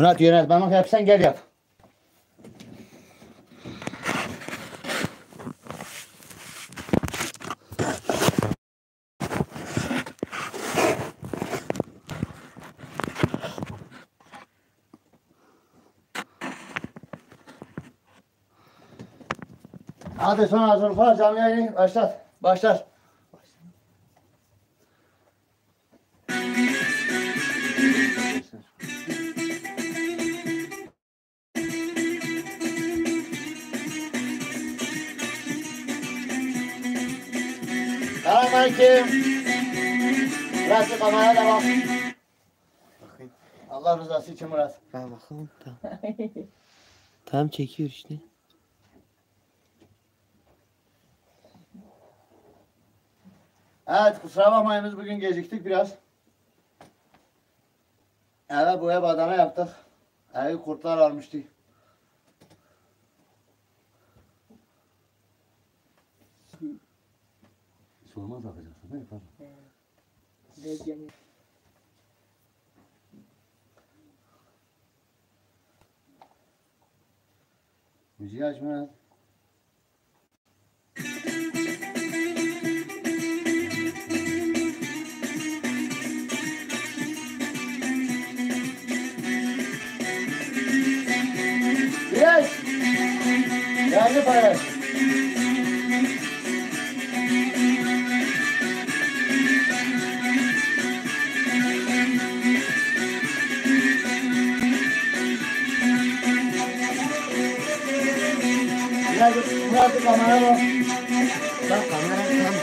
Murat yönetmenlik yapsan gel yap. Hadi son hazırlık var, canlı yayını başlat. Başlat. Selamünaleyküm. Murat kameraya da bak. Bakayım. Allah rızası için Murat. Ben bakalım tamam. Tamam çekiyor işte. Evet, kusura bakmayın biz bugün geciktik biraz. Evet, boya badana yaptık. Evi kurtlar almıştı. Sormaz bakacaksın değil mi? Pardon. Müziği açma. Yes. Geldi para. Murat kamera bak. Bak kamera tam.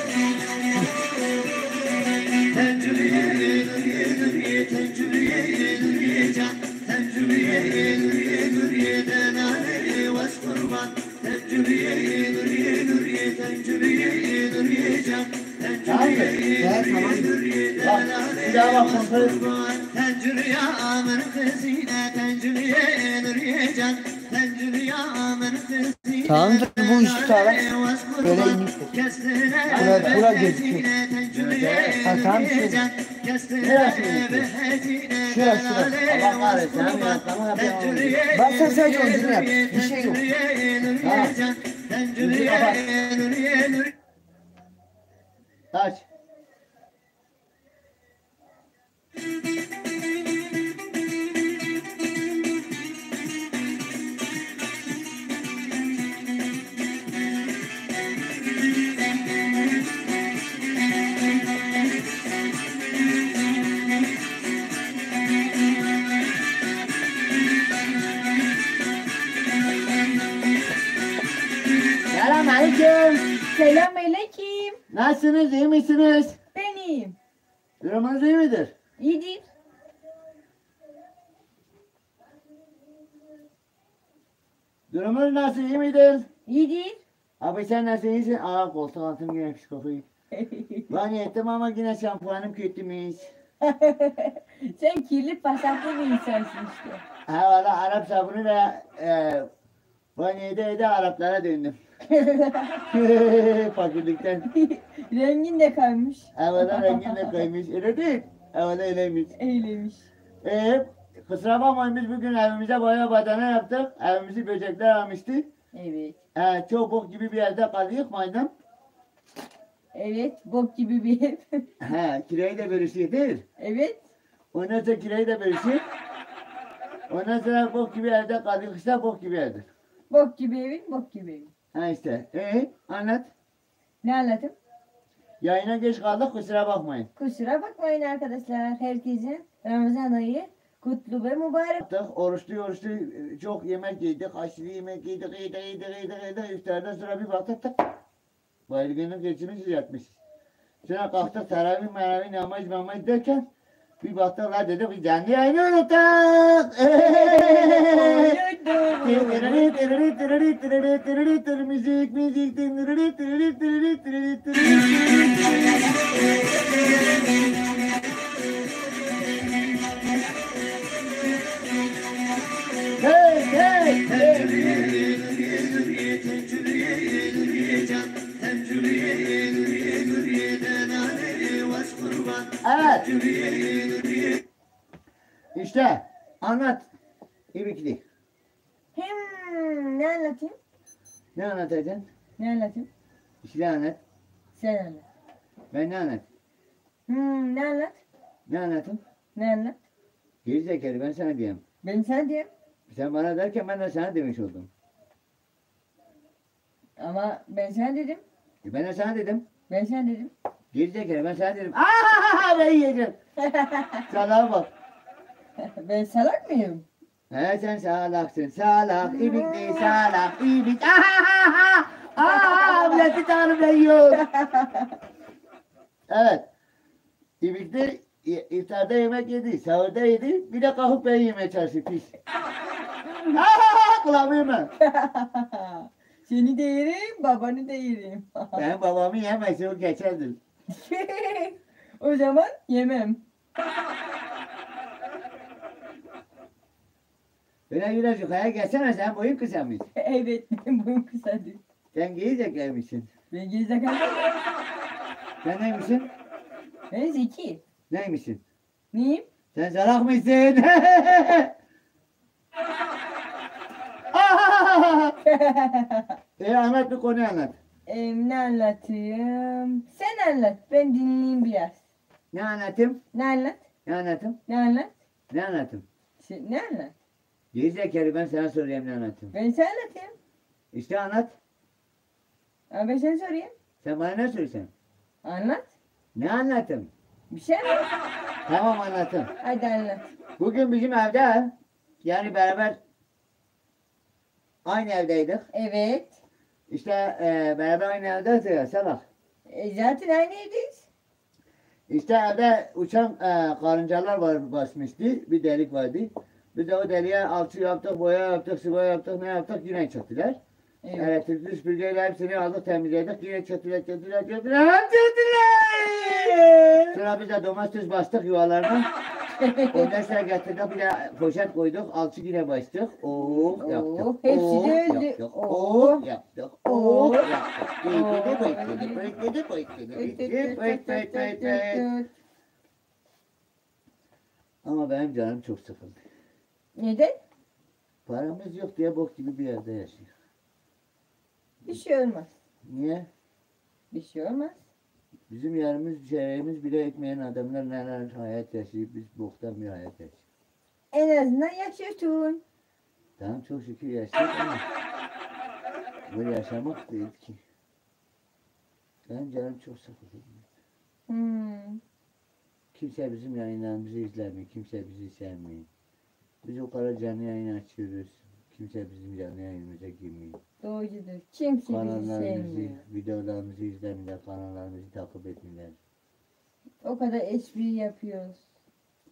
Bir daha bak kontrol. Tamamdır bu işi tutar. Böyle inmiştir. Bura gözüküyor. Ha tamam şurada. Neresi gözüküyor? Şurası. Allah kahretsin. Hem yönetmeni yapıyorum. Bak sen sadece onu yap. Bir şey yok. Tamam. Müziği kapat. Aç. Selamünaleyküm. Selamünaleyküm. Nasılsınız? İyi misiniz? Ben iyiyim. Durumunuz iyi midir? İyidir. Durumunuz nasıl? İyi midir? İyidir. Abi sen nasıl iyisin? Aa koltuk altım yine psikopayım. Ben ettim ama yine şampuanım kötümüş. Sen kirli pasaklı bir insansın işte. Ha valla Arap sabunu da banyoda Araplara döndüm. Fakirlikten. Rengin de kaymış. Havada rengin de kaymış. Öyle değil. Havada öyleymiş. Eylemiş. Kusura bakmayın biz bugün evimize boya badana yaptık. Evimizi böcekler almıştı. Evet. Çok bok gibi bir yerde kalıyık madem. Evet. Bok gibi bir ev. Kirayı da bölüşüyor değil. Evet. Ondan sonra kirayı da bölüşüyor. Ondan sonra bok gibi evde kalıyık işte bok gibi evde. Bok gibi evin, bok gibi evin. Ha işte. Anlat. Ne anlatayım? Yayına geç kaldık kusura bakmayın. Kusura bakmayın arkadaşlar. Herkesin Ramazan ayı kutlu ve mübarek. Yaptık, oruçlu çok yemek yedik, aşırı yemek yedik. İftardan sonra bir baktık tık. Bayılgınlık geçirmişiz yatmışız. Sonra kalktık teravih namaz derken bir baktık la dedik bir canlı yayını unuttuk. Müzik. Evet. İşte anlat. ibikli. Ne anlatayım? Ne anlatacaksın? Ne anlatayım? İşte anlat. Sen anlat. Ben ne anlat? Ne anlat? Ne anlatayım? Ne anlat? Gerizekalı ben sana diyeyim. Ben sana diyeyim. Sen bana derken ben de sana demiş oldum. Ama ben sana dedim. Ben de sana dedim. Ben sana dedim. Gerizekalı ben sana dedim. Aaa ben yiyeceğim. Salağa bak. Ben salak mıyım? He sen salaksın. Salak, ibikli, salak, ibik. Aaa milleti tanrım ben yiyorum. Evet. İbikli iftarda yemek yedi, sahurda yedi. Bir de kalkıp ben yemeye çalışıyor pis. Kulağımı yeme. Seni de yerim, babanı da yerim. Ben babamı yemezse o geçerdir. O zaman yemem. Böyle biraz yukarıya gelsene sen boyun kısamış. Evet, benim boyum kısadır. Sen gerizekalımışsın. Ben gerizekalı. Sen neymişsin? Ben zeki. Neymişsin? Neyim? Sen salak mısın? Anlat bir konuyu anlat. Ne anlatayım? Sen anlat, ben dinleyeyim biraz. Ne anlatayım? Ne anlat? Ne anlatayım? Ne anlat? Ne anlatayım? Ne anlat? Gerizekalı ben sana sorayım ne anlatayım. Ben sana anlatayım. İşte anlat. Ama ben sana sorayım. Sen bana ne söylesen? Anlat. Ne anlatayım? Bir şey anlat. Tamam anlatayım. Hadi anlat. Bugün bizim evde yani beraber aynı evdeydik. Evet. İşte beraber aynı evdeyiz ya salak. Zaten aynı evdeyiz. İşte evde uçan karıncalar var basmıştı. Bir delik vardı. Biz de o deliğe alçı yaptık, boya yaptık, sıva yaptık, ne yaptık yine çöktüler. Evet. Elektrikli süpürgeyle hepsini aldık temizledik. Yine çöktüler. Sonra biz de domates bastık yuvalarına. Ondan sonra getirdik bir de poşet koyduk. Alçı yine bastık. Oh yaptık. hepsi de öldü. Yaptık. Oh. Yaptık. Oh. Yaptık. Bekledi. Ama benim canım çok sıkıldı. Neden? Paramız yok diye bok gibi bir yerde yaşıyor. Bir şey olmaz. Niye? Bir şey olmaz. Bizim yarımız, çeyreğimiz bile ekmeyen adamlar neler hayat yaşıyor, biz boktan bir hayat yaşıyoruz. En azından yaşıyorsun. Tamam çok şükür yaşıyoruz ama böyle yaşamak değil ki. Benim canım çok sıkıldı. Kimse bizim yayınlarımızı izlemiyor, kimse bizi sevmiyor. Biz o kadar canlı yayın açıyoruz, kimse bizim canlı yayınımıza girmiyor. Doğrudur. Kimse bizi Kanallarımızı, sevmiyor. videolarımızı izlemiyorlar, kanallarımızı takip etmiyorlar. O kadar espri yapıyoruz.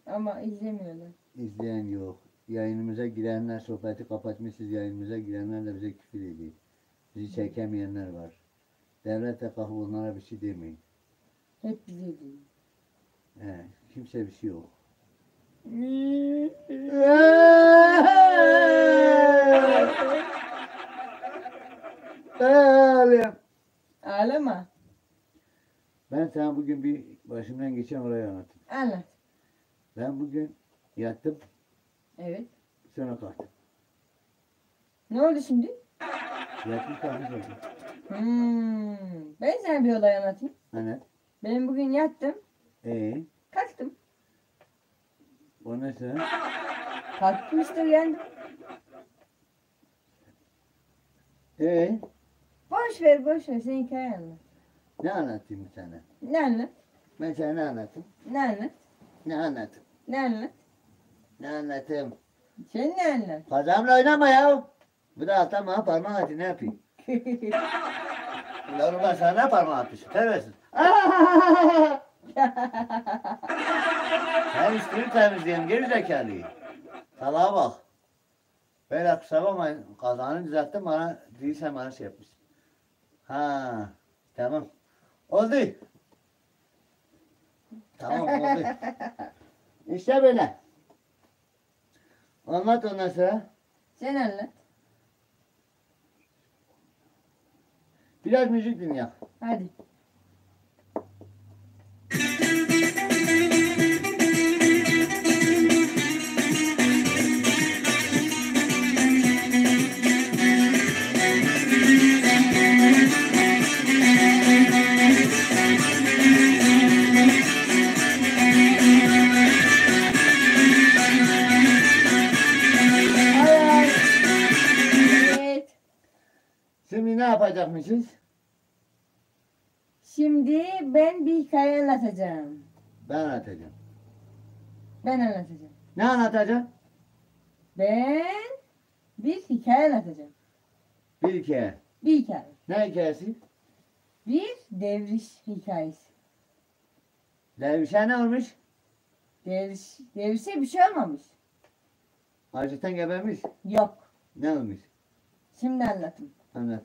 Ama izlemiyorlar. İzleyen yok. Yayınımıza girenler, sohbeti kapatmışız, yayınımıza girenler de bize küfür ediyor. Bizi çekemeyenler var. Devlet de kalkıp onlara bir şey demeyin. Hep bize değil. Kimse bir şey yok. Ağlayayım. Ağlama. Ben sana bugün bir başımdan geçen olayı anlatayım. Anlat. Ben bugün yattım, Evet. sonra kalktım. Ne oldu şimdi? Yatmış kalkmış oldum. Ben sana bir olay anlatayım. Anne, Ben bugün yattım. o Kalktım. ondan sonra Kalktım işte uyandım. Boş ver boş ver. Sen hikaye anlat. ne anlatayım sana? Ne anlat? Ben sana ne anlatayım? Ne anlat? Ne anlatayım? Ne anlat? Ne anlatayım? Sen ne anlat? Kazamla oynama ya. Bu da alttan bana parmak atı ne yapayım? Ulan ben sana ne parmak atmışım? Terbiyesiz. Sen üstünü temizleyen geri zekalıyı. Salağa bak. Böyle kusura bakmayın. Kazanı düzelttim bana değilsen bana şey yapmış. Ha, tamam. Oldu. Tamam oldu. İşte böyle. Anlat ondan sonra. Sen anlat. Biraz müzik dinle. Hadi. Şimdi ne yapacakmışız? Şimdi ben bir hikaye anlatacağım. Ben anlatacağım. Ben anlatacağım. Ne anlatacağım? Ben bir hikaye anlatacağım. Bir hikaye. Bir hikaye. Ne hikayesi? Bir devriş hikayesi. Dervişe ne olmuş? Devrişe bir şey olmamış. Açlıktan gebermiş. Yok. Ne olmuş? Şimdi anlatayım. Anlat.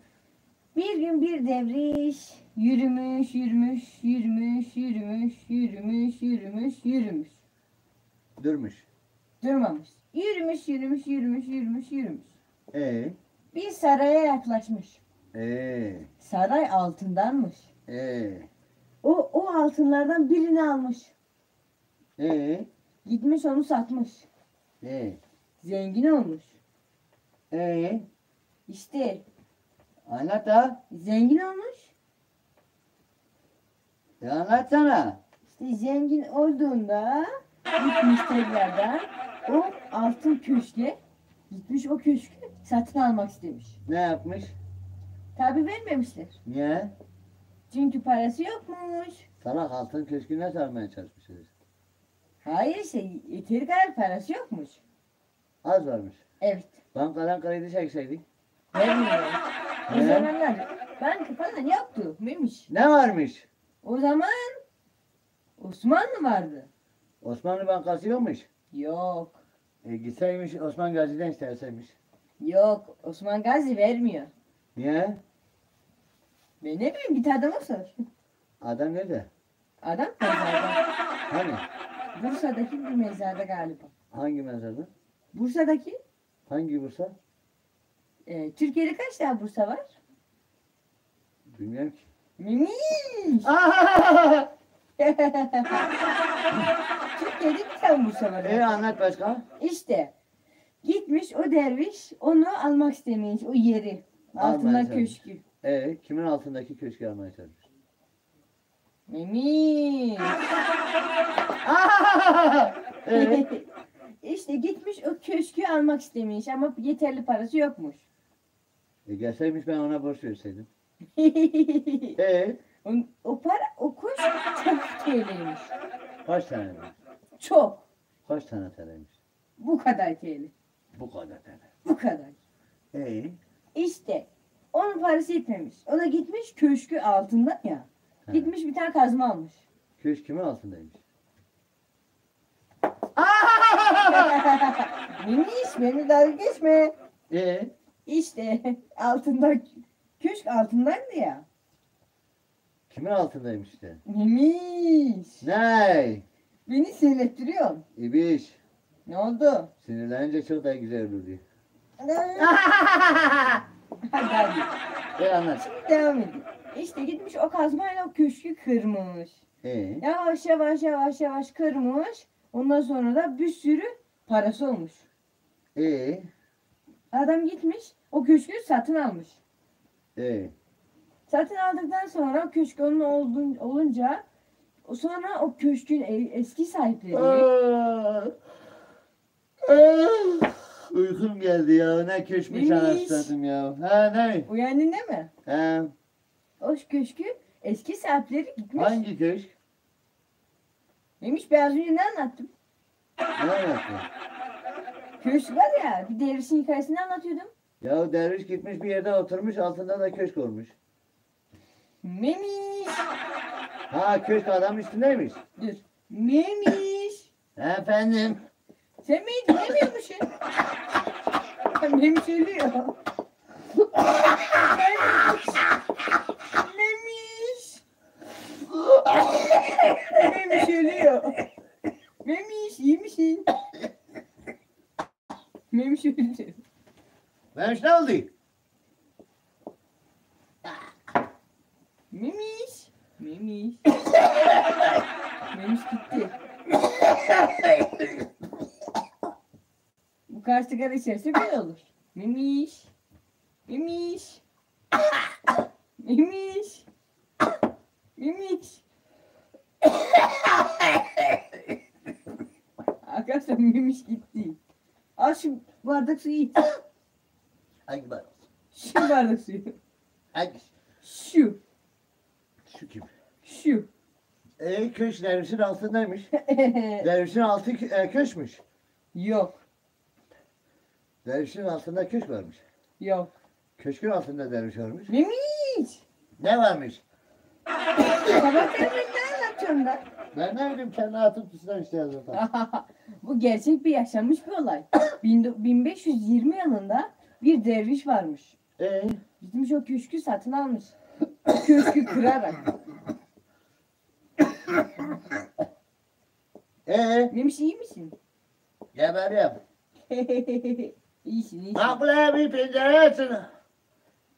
Bir gün bir devriş yürümüş, yürümüş, yürümüş, yürümüş, yürümüş, yürümüş, yürümüş. Durmuş. Durmamış. Yürümüş, yürümüş, yürümüş, yürümüş, yürümüş. Ee, Bir saraya yaklaşmış. ee, Saray altındanmış. ee, O altınlardan birini almış. ee, Gitmiş onu satmış. ee, Zengin olmuş. İşte anlat da. zengin olmuş. Anlatsana. İşte zengin olduğunda gitmiş tekrardan o altın köşke gitmiş o köşkü satın almak istemiş. Ne yapmış? Tabi vermemişler. Niye? Çünkü parası yokmuş. Salak altın köşküne sarmaya çalışmışız. Hayır işte yeteri kadar parası yokmuş. Az varmış. Evet. Bankadan kredi çekseydik. Vermiyor. O Ne? zamanlar banka falan yoktu. Mıymış? Ne varmış? O zaman Osmanlı vardı. Osmanlı Bankası yokmuş. Yok. Gitseymiş Osman Gazi'den isteseymiş. Yok. Osman Gazi vermiyor. Niye? Ben ne bileyim git adama sor. Adam nerede? Adam mezarda. Hani? Bursa'daki bir mezarda galiba. Hangi mezarda? Bursa'daki Hangi Bursa? Türkiye'de kaç tane Bursa var? Bilmiyorum ki. Mimiş. Aa! Türkiye'de bir tane Bursa var. Anlat başka. İşte gitmiş o derviş onu almak istemiş o yeri. Altında Almaya çalışmış. köşkü. Kimin altındaki köşkü almaya çalışmış? Memiş. Ee, İşte gitmiş o köşkü almak istemiş ama yeterli parası yokmuş. Gelseymiş ben ona borç verseydim. o kuş çok TL'ymiş. Kaç tane demiş? Çok. Kaç tane TL'ymiş? Bu kadar TL. Bu kadar TL. Bu kadar. Ee? İşte onun parası yetmemiş. O da gitmiş köşkü altından ya. He. Gitmiş bir tane kazma almış. Köşk kimin altındaymış? Miniş beni dalga geçme. Ee? İşte altında köşk altındaydı ya. Kimin altındaymış işte? Memiş. Ne? Beni sinirlettiriyor. İbiş. Ne oldu? Sinirlenince çok daha güzel olur diye. Hadi. Anlat. Şimdi devam edin. İşte gitmiş o kazmayla o köşkü kırmış. Yavaş yavaş yavaş yavaş kırmış. Ondan sonra da bir sürü parası olmuş. Adam gitmiş o köşkü satın almış. Satın aldıktan sonra o köşk onun olunca sonra o köşkün eski sahipleri Uykum geldi ya. Ne köşkmüş Neymiş? anasını ya. Ha ne? uyandın değil mi? Ha, O köşkü eski sahipleri gitmiş. hangi köşk? Neymiş ben az önce ne anlattım? Ne anlattın? Köşk var ya bir dervişin hikayesini anlatıyordum. Ya derviş gitmiş bir yerde oturmuş altında da köşk olmuş. Memiş. Ha köşk adam üstündeymiş. Dur. Memiş. Efendim. Sen beni dinlemiyormuşsun. Memiş ölüyor. Memiş. Memiş ölüyor. Memiş iyi misin? Memiş öldü. Memiş ne oldu? Memiş. Memiş. Memiş gitti. Bu kadar sigara içerse böyle olur. Memiş. Memiş. Memiş. Memiş. Arkadaşlar Memiş gitti. Al şu bardak suyu iç. Hangi bardak? Şu bardak suyu. Hangisi? Şu. Şu kim? Şu. Köş dervişin altındaymış. Dervişin altı köşmüş. Yok. Dervişin altında köş varmış. Yok. Köşkün altında derviş varmış. Memiş. Ne varmış? Sabah ne anlatıyorum da? Ben ne bileyim kendi hatun tutusundan işte yazdım. Bu gerçek bir yaşanmış bir olay. 1520 yılında bir derviş varmış. Gitmiş o köşkü satın almış. Köşkü kırarak. Memiş iyi misin? Geberiyim. İyisin iyisin. Makbule bir pencere açın.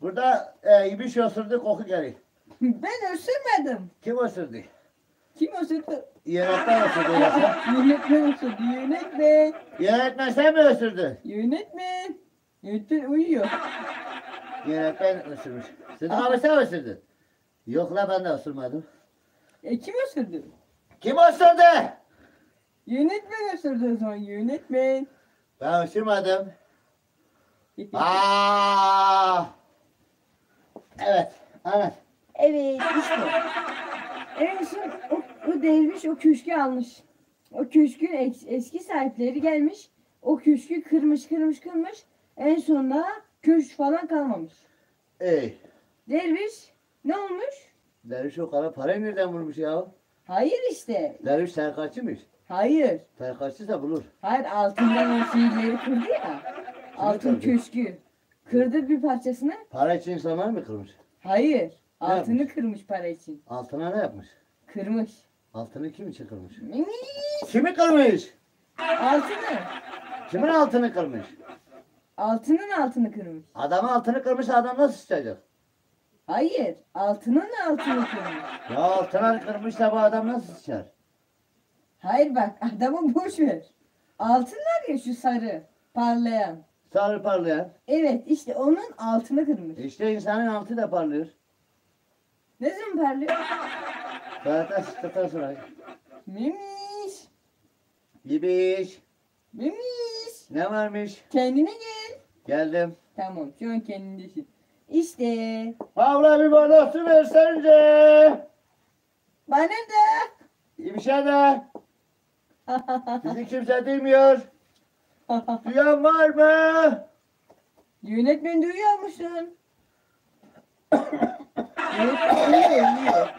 Burada ibiş osurdu koku geliyor. Ben ısırmadım. Kim osurdu? Kim ısırdı? Yönetmen osurdu yoksa. Yönetmen ısırdı. Yönetmen. Yönetmen sen mi osurdun? Yönetmen. Yönetmen uyuyor. Yönetmen ısırmış. Sıdık abi sen osurdun. Yok la ben de osurmadım. Kim ısırdı? Kim osurdu? Yönetmen ısırdı o zaman. Yönetmen. Ben osurmadım. Aa! Evet. Evet. Evet işte. En son o derviş o köşkü almış. O köşkün eski sahipleri gelmiş. O köşkü kırmış. En sonunda köşk falan kalmamış. Derviş ne olmuş? Derviş o kadar parayı nereden bulmuş ya? Hayır işte. Derviş serkaçıymış. Hayır. Serkaçıysa bulur. Hayır altından o şeyleri kırdı ya. Altın kırdı? köşkü. Kırdı bir parçasını. Para için insanlar mı kırmış? Hayır. Altını yapmış? kırmış para için. Altına ne yapmış? Kırmış. Altını kim için kırmış? Memiş. Kimi kırmış? Altını. Kimin altını kırmış? Altının altını kırmış. Adamın altını kırmış adam nasıl sıçacak? Hayır. Altının altını kırmış. Ya altına kırmışsa bu adam nasıl sıçar? Hayır bak adamı boş ver. Altınlar ya şu sarı parlayan. Sarı parlayan. Evet işte onun altını kırmış. İşte insanın altı da parlıyor. Ne zaman parlıyor? Zaten sıçtıktan sonra. Memiş. Gibiş. Memiş. Ne varmış? Kendine gel. Geldim. Tamam şu an kendindesin. İşte. Abla bir bardak su versenize. Bana da. Bir şey de. Bizi kimse duymuyor. Duyan var mı? Yönetmen duyuyor musun? Yönetmen uyuyor.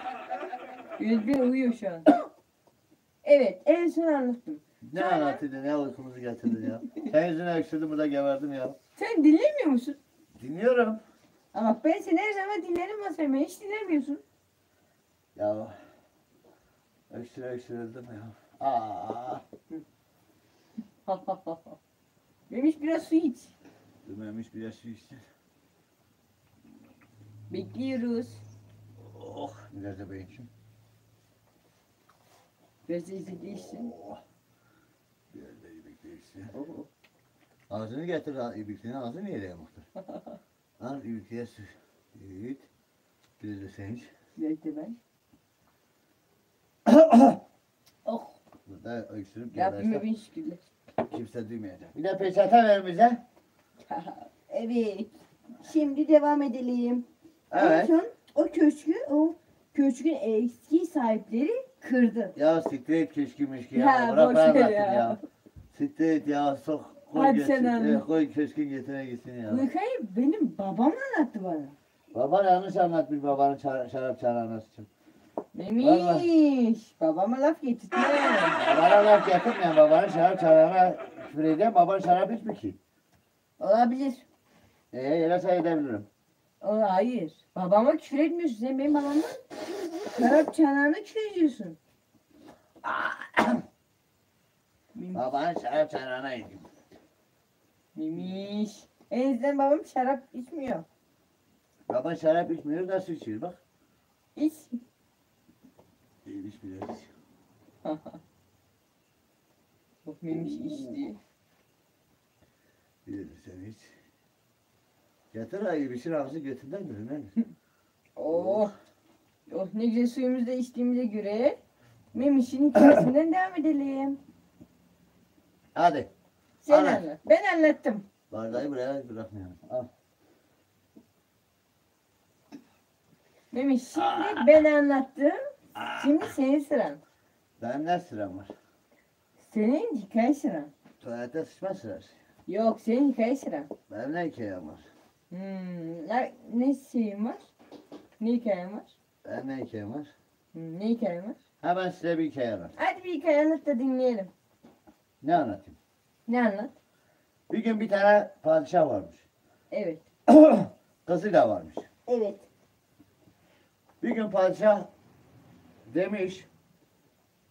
Yönetmen uyuyor şu an. Evet en son anlattım. Ne anlattın ne uykumuzu getirdin ya. Sen yüzüne öksürdüm burada geberdim ya. Sen dinlemiyor musun? Dinliyorum. Ama ben seni her zaman dinlerim ama sen beni hiç dinlemiyorsun. Ya öksürdüm ya. Aa. Memiş biraz su iç. Dümemiş bir su içti. Bekliyoruz. Oh nerede beyim? Biraz da izledi içsin. Oh. Biraz da ibik içti. Ağzını getir ibikliğine ağzını yere muhtar. Al ibikliğe su. Evet. Biraz da sen iç. Bekle ben. Oh. Burada öksürüp Rabbime geberse bin şükürler. kimse duymayacak. Bir de peçete ver bize. Evet. Şimdi devam edelim. En Evet. son o köşkün eski sahipleri kırdı. Ya siktir et keşke meşke Ya, ya. Bırak boş bana ver bırakın ya. ya. Siktir et ya. Sok. Koy Hadi geçsin. sen anlat. Koy keşke getire gitsin ya. Bu hikayeyi benim babam anlattı bana. Baban yanlış anlatmış babanın şarap çağıranası için. Memiş. Babama laf getirtme. Babana laf getirmeyen babanın şarap çağırana küfür eden baban şarap içmiş ki. Olabilir. Öyle sayılabilirim. Hayır. Babama küfür etmiyorsun. Sen benim babama şarap çanağına küfür ediyorsun. Babanın şarap çağırana yedim. Memiş. En azından babam şarap içmiyor. Baban şarap içmiyor da su içiyor bak. İç. İyiymiş biraz. Bak Memiş içti. Bir de sen iç. Getir ayı bir şey ağzı götünden mi? Ne? Oh. Oh ne güzel suyumuzu da içtiğimize göre Memiş'in hikayesinden devam edelim. Hadi. Sen Anlat. anlat. Ben anlattım. Bardağı buraya bırakmayalım. Al. Mehmet şimdi ben anlattım. Şimdi senin sıran. Benim ne sıram var? Senin hikaye sıran. Tuvalete sıçma sırası. Yok senin hikaye sıran. Benim ne hikayem var? Ne şeyin var? Ne hikayen var? Benim ne hikayem var? Ne hikayen var? Hemen size bir hikaye var. Hadi bir hikaye anlat da dinleyelim. Ne anlatayım? Ne anlat? Bir gün bir tane padişah varmış. Evet. Kızı da varmış. Evet. Bir gün padişah demiş,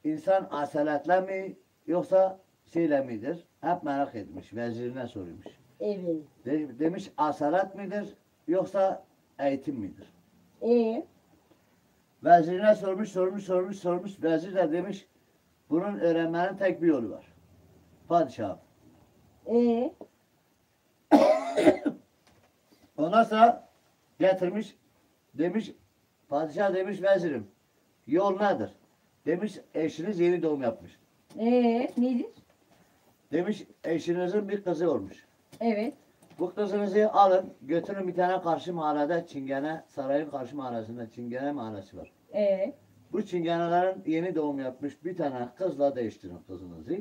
insan asaletle mi yoksa şeyle midir? Hep merak etmiş, vezirine sormuş. Evet. Demiş asalet midir yoksa eğitim midir? Vezirine sormuş. Vezir de demiş, bunun öğrenmenin tek bir yolu var. Padişah. Ondan sonra getirmiş, demiş, padişah demiş vezirim, yol nedir? Demiş, eşiniz yeni doğum yapmış. Nedir? Demiş, eşinizin bir kızı olmuş. Evet. Bu kızınızı alın, götürün bir tane karşı mahallede Çingene, sarayın karşı mahallesinde Çingene mahallesi var. Bu Çingenelerin yeni doğum yapmış bir tane kızla değiştirin kızınızı.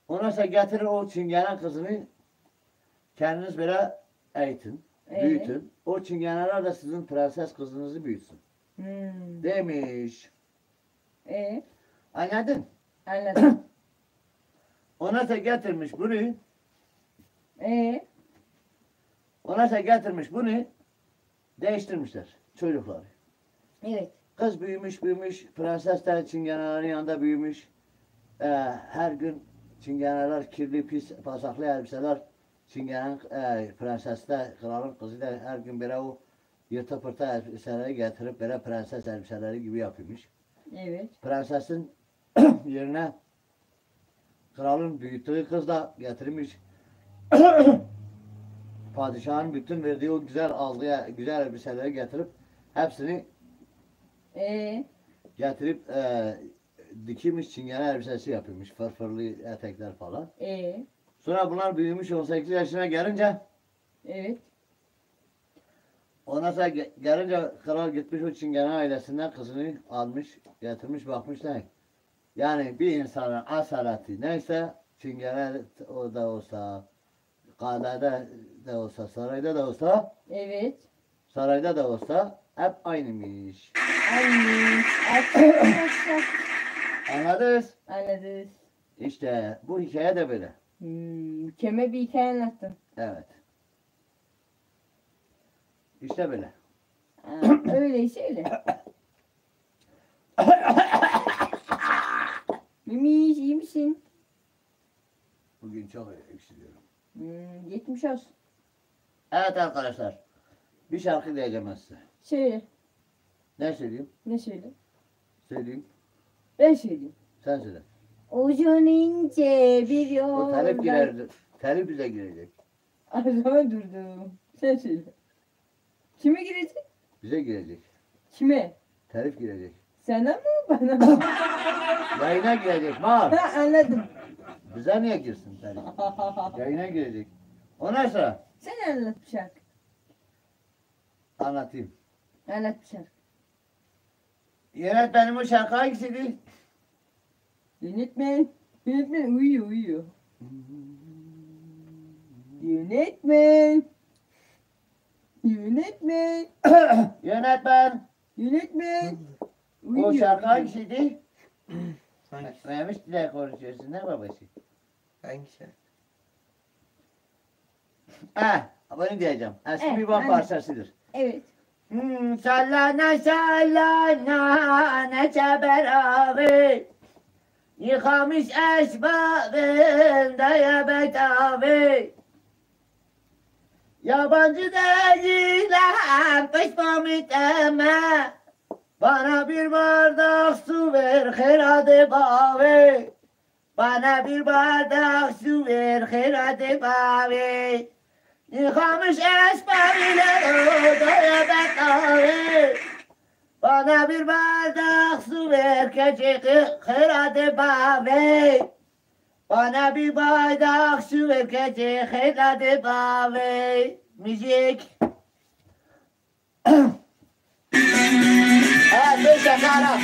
Ondan sonra getirin o Çingene kızını kendiniz böyle eğitin, büyütün. O Çingeneler de sizin prenses kızınızı büyütsün. Demiş. Anladın? Anladım. Ondan sonra getirmiş bunu. Ondan sonra getirmiş bunu. Değiştirmişler çocukları. Evet. Kız büyümüş, prenses de Çingenelerin yanında büyümüş. Her gün Çingeneler kirli, pis, pasaklı elbiseler. Çingene'nin prensesi de, kralın kızı da her gün böyle o yırta pırta elbiseleri getirip böyle prenses elbiseleri gibi yapıyormuş. Evet. Prensesin yerine kralın büyüttüğü kız da getirmiş. Padişahın bütün verdiği o güzel aldığı güzel elbiseleri getirip hepsini getirip dikilmiş Çingene elbisesi yapıyormuş. Fırfırlı etekler falan. Sonra bunlar büyümüş 18 yaşına gelince Evet. ondan sonra gelince kral gitmiş o Çingene ailesinden kızını almış, getirmiş bakmışlar. Yani bir insanın asaleti neyse Çingene o da olsa, kalede de olsa, sarayda da olsa, Evet. sarayda da olsa hep aynıymış. Anladım. Anladınız? Anladım. İşte bu hikaye de böyle. Mükemmel bir hikaye anlattın. Evet. İşte böyle. Öyleyse öyle. Mimiş iyi misin? Bugün çok öksürüyorum. Geçmiş olsun. Evet arkadaşlar. Bir şarkı diyeceğim ben size. Söyle. Ne söyleyeyim? Ne söyle? Söyleyeyim. Ben söyleyeyim. Sen söyle. Uzun ince bir O telif yoldan. girer. Telif bize girecek. Arama durdum. Sen söyle. Kime girecek? Bize girecek. Kime? Telif girecek. Sana mı bana mı? Yayına girecek. Mal. Ha, anladım. Bize niye girsin telif? Yayına girecek. Ondan sonra Sen anlat bir şarkı. anlatayım. Anlat bir şarkı. Yönetmenim o şarkı hangisiydi? Yönetmen. Yönetmen uyuyor. Yönetmen. Yönetmen. Yönetmen. Yönetmen. O şarkı hangisiydi? Hangisi? Mehmet dile konuşuyorsun ne babası? Hangisi? Bunu diyeceğim. Eski bir Evet, bak ben- parçasıdır. Evet. Sallana sallana nece beraber yıkamış esbabında ya betavi. Yabancı değilim pişmam iteme. Bana bir bardak su ver herade bavi. Bana bir bardak su ver herade bavi. Yıkamış esbabıyla odaya betavi. Bana bir bardak su ver keçi herade bavi. Bana bir bardak su ver keçi herade bavi. Müzik. 5 dakika ara.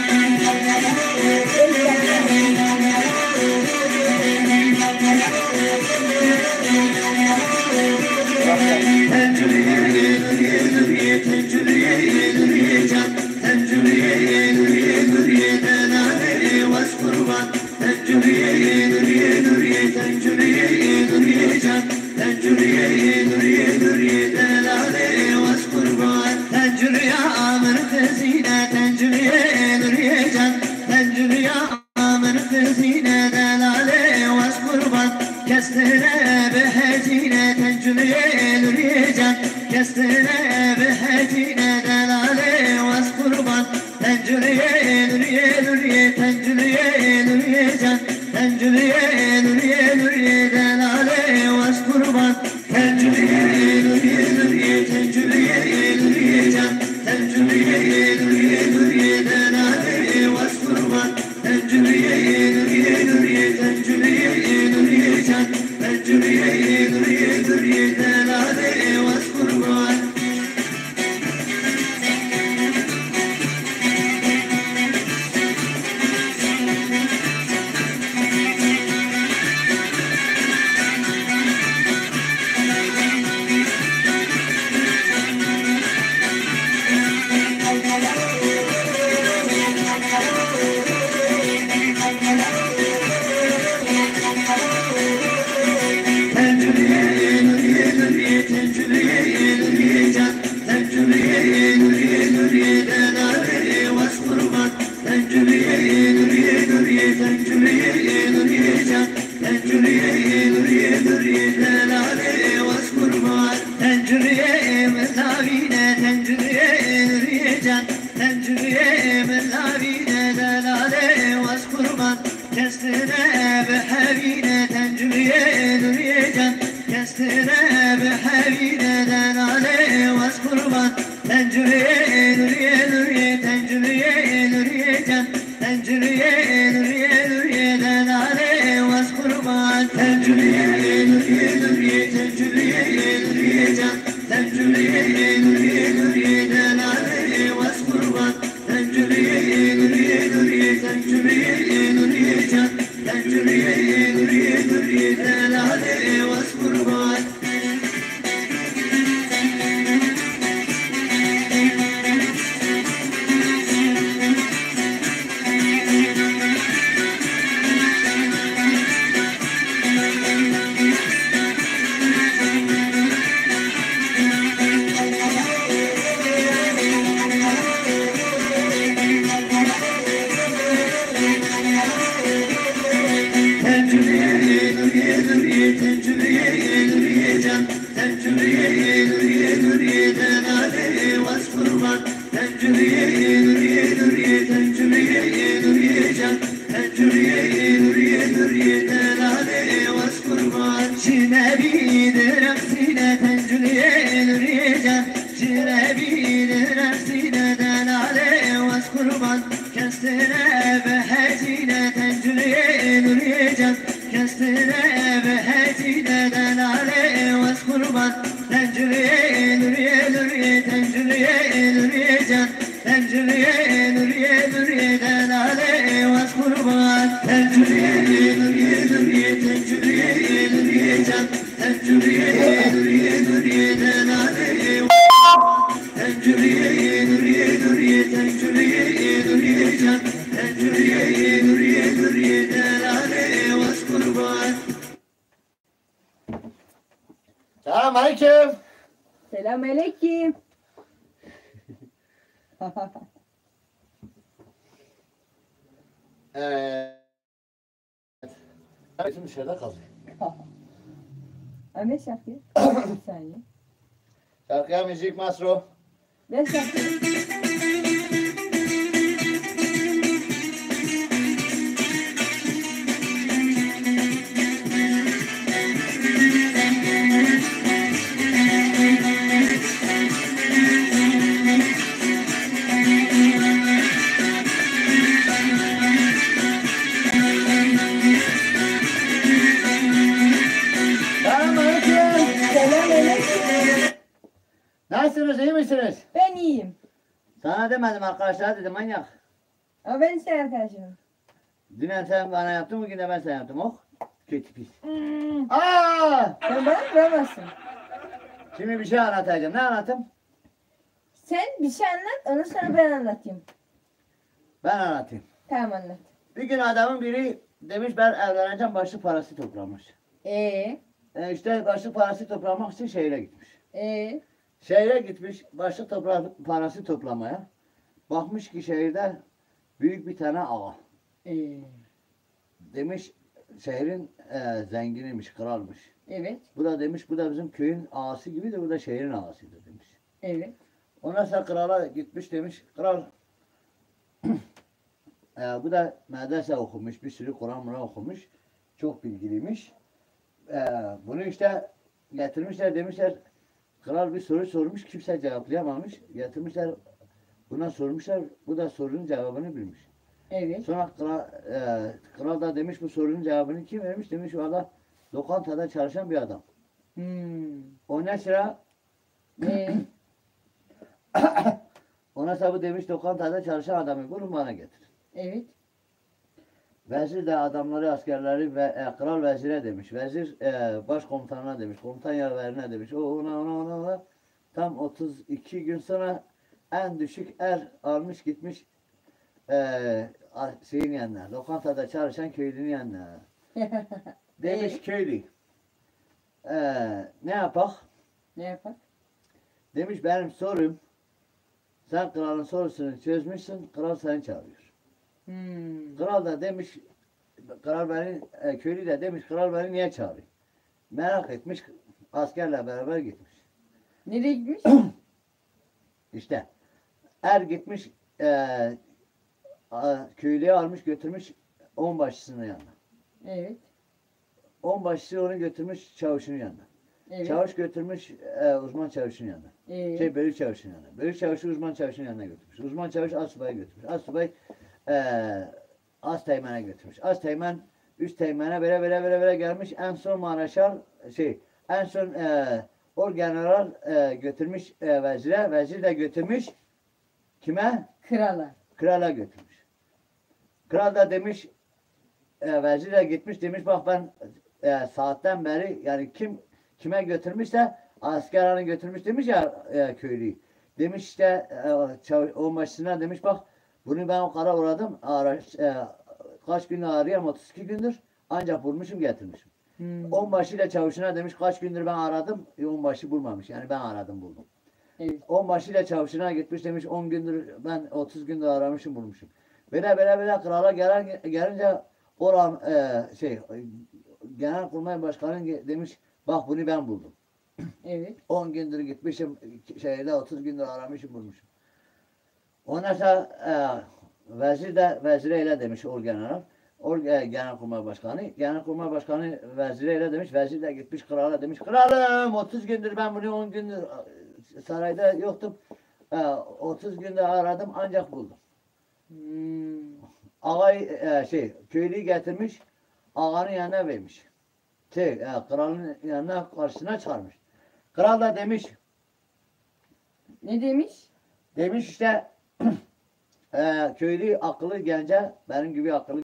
Selamünaleyküm. Selamünaleyküm. Evet. Bizim dışarıda kaldı. Ahmet şarkı. Bir saniye. Şarkıya müzik masro. Ver şarkı. Nasılsınız, iyi misiniz? Ben iyiyim. Sana demedim arkadaşlar dedim manyak. Ama ben işte arkadaşım. Dünen sen bana yaptın bugün de ben sana yaptım. Oh. Kötü pis. Aa! Sen bana vuramazsın. Şimdi bir şey anlatacağım. Ne anlatayım? Sen bir şey anlat, onu sonra ben anlatayım. Ben anlatayım. Tamam anlat. Bir gün adamın biri demiş ben evleneceğim başlık parası toplamış. İşte başlık parası toplamak için şehire gitmiş. Şehire gitmiş başlık parası toplamaya. Bakmış ki şehirde büyük bir tane ağa. Demiş şehrin zenginiymiş, kralmış. Evet. Bu da demiş bu da bizim köyün ağası gibi de bu da şehrin ağasıdır demiş. Evet. Ondan sonra krala gitmiş demiş kral bu da medrese okumuş, bir sürü Kur'an okumuş. Çok bilgiliymiş. Bunu işte getirmişler demişler kral bir soru sormuş kimse cevaplayamamış. Getirmişler buna sormuşlar bu da sorunun cevabını bilmiş. Evet. Sonra kral da demiş bu sorunun cevabını kim vermiş demiş valla lokantada çalışan bir adam. Ondan sonra ona tabi demiş lokantada çalışan adamı bulun bana getir. Evet. Vezir de adamları, askerleri ve kral vezire demiş. Vezir başkomutanına demiş. Komutan yaverine demiş. O ona. Tam 32 gün sonra en düşük er almış gitmiş şeyin yanına. Lokantada çalışan köylünün yanına. Demiş köylü. Ne yapak? Ne yapak? Demiş benim sorum. Sen kralın sorusunu çözmüşsün. Kral seni çağırıyor. Kral da demiş kral beni köylü de demiş kral beni niye çağırıyor? Merak etmiş askerle beraber gitmiş. Nereye gitmiş? İşte er gitmiş köylüyü almış götürmüş onbaşısının yanına. Evet. Onbaşısı onu götürmüş çavuşun yanına. Evet. Çavuş götürmüş uzman çavuşun yanına. Bölük çavuşun yanına. Bölük çavuşu uzman çavuşun yanına götürmüş. Uzman çavuş astsubay'a götürmüş. Astsubay Asteğmen'e götürmüş. Asteğmen üst teğmene böyle gelmiş. En son Maraşal en son orgeneral götürmüş vezire. Vezir de götürmüş kime? Krala. Krala götürmüş. Kral da demiş vezir de gitmiş demiş bak ben saatten beri yani kime götürmüşse asker onu götürmüş demiş ya köylüyü. Demiş işte onbaşısına demiş bak bunu ben o kadar uğradım. Kaç gündür arıyorum 32 gündür ancak bulmuşum getirmişim. Onbaşıyla çavuşuna demiş kaç gündür ben aradım. Onbaşı bulmamış. Yani ben aradım buldum. Evet. Onbaşıyla çavuşuna gitmiş demiş 10 gündür ben 30 gündür aramışım bulmuşum. Böyle krala gelince oran Genelkurmay Başkanı demiş bak bunu ben buldum. Evet. 10 gündür gitmişim şehirde 30 gündür aramışım bulmuşum. Ondan sonra vezire ile demiş orgeneral. Genelkurmay Başkanı. Genelkurmay Başkanı vezire ile demiş. Vezir de gitmiş krala demiş. Kralım 30 gündür ben bunu 10 gündür sarayda yoktum. 30 gündür aradım ancak buldum. Ağay köylüyü getirmiş. Ağanın yanına vermiş. Kralın yanına karşısına çağırmış. Kral da demiş. Ne demiş? Demiş işte köylü akıllı gence benim gibi akıllı